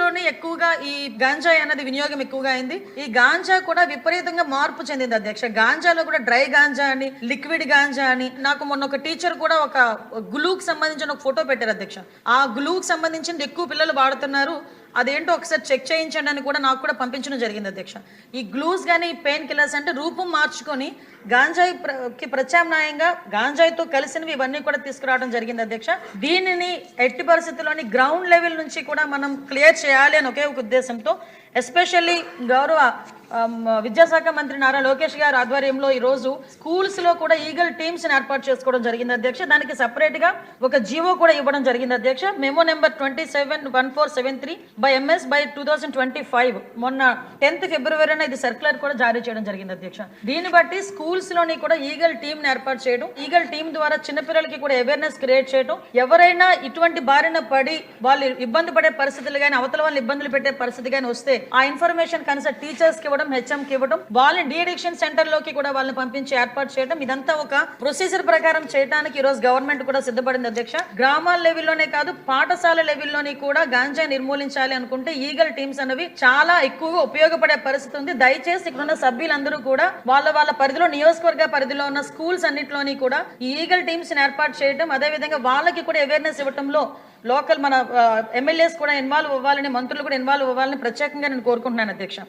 లోని ఎక్కువగా ఈ గాంజా అనేది వినియోగం ఎక్కువగా అయింది. ఈ గాంజా కూడా విపరీతంగా మార్పు చెందింది అధ్యక్ష. గాంజాలో కూడా డ్రై గాంజా అని, లిక్విడ్ గాంజా అని. నాకు మొన్న ఒక టీచర్ కూడా ఒక గ్లూకి సంబంధించిన ఒక ఫోటో పెట్టారు అధ్యక్ష. ఆ గ్లూకి సంబంధించింది ఎక్కువ పిల్లలు వాడుతున్నారు, అదేంటో ఒకసారి చెక్ చేయించండి అని కూడా నాకు కూడా పంపించడం జరిగింది అధ్యక్ష. ఈ గ్లూస్ కానీ పెయిన్ కిల్లర్స్ అంటే రూపం మార్చుకొని గాంజాయికి ప్రత్యామ్నాయంగా గాంజాయితో కలిసినవి ఇవన్నీ కూడా తీసుకురావడం జరిగింది అధ్యక్ష. దీనిని ఎట్టి పరిస్థితుల్లోని గ్రౌండ్ లెవెల్ నుంచి కూడా మనం క్లియర్ చేయాలి అని ఒకే ఒక ఉద్దేశంతో ఎస్పెషల్లీ గౌరవ విద్యాశాఖ మంత్రి నారా లోకేష్ గారి ఆధ్వర్యంలో ఈ రోజు స్కూల్స్ లో కూడా ఈగల్ టీమ్స్ ఏర్పాటు చేసుకోవడం జరిగింది అధ్యక్ష. దానికి సెపరేట్ గా ఒక జీవో కూడా ఇవ్వడం జరిగింది అధ్యక్ష. మెమో నెంబర్ 271473/MS/2025 మొన్న 10th ఫిబ్రవరిన ఇది సర్క్యులర్ కూడా జారీ చేయడం జరిగింది అధ్యక్ష. దీన్ని బట్టి స్కూల్స్ లోని కూడా ఈగల్ టీమ్ ఏర్పాటు చేయడం, ఈగల్ టీం ద్వారా చిన్నపిల్లలకి కూడా అవేర్నెస్ క్రియేట్ చేయడం, ఎవరైనా ఇటువంటి బారిన పడి వాళ్ళు ఇబ్బంది పడే పరిస్థితులు కానీ అవతల వాళ్ళు ఇబ్బందులు పెట్టే పరిస్థితి కానీ వస్తే ఆ ఇన్ఫర్మేషన్ కనీసం టీచర్స్ కి ఇవ్వడం, హెచ్ఎం కి ఇవ్వడం, వాళ్ళని డీఅడిక్షన్ సెంటర్ లోకి కూడా వాళ్ళని పంపించి ఏర్పాటు చేయడం, ఇదంతా ఒక ప్రొసీజర్ ప్రకారం చేయడానికి ఈ రోజు గవర్నమెంట్ కూడా సిద్ధపడింది అధ్యక్ష. గ్రామాల లెవెల్లోనే కాదు పాఠశాల లెవెల్లోని కూడా గాంజా నిర్మూలించాలి అనుకుంటే ఈగల్ టీమ్స్ అనేవి చాలా ఎక్కువగా ఉపయోగపడే పరిస్థితి ఉంది. దయచేసి ఇక్కడ ఉన్న సభ్యులందరూ కూడా వాళ్ళ పరిధిలో నియోజకవర్గ పరిధిలో ఉన్న స్కూల్స్ అన్నింటిలోని కూడా ఈ ఈగల్ టీమ్స్ ఏర్పాటు చేయడం, అదేవిధంగా వాళ్ళకి కూడా అవేర్నెస్ ఇవ్వడంలో లోకల్ మన ఎమ్మెల్యేస్ కూడా ఇన్వాల్వ్ అవ్వాలని, మంత్రులు కూడా ఇన్వాల్వ్ అవ్వాలని ప్రత్యేకంగా నేను కోరుకుంటున్నాను అధ్యక్ష.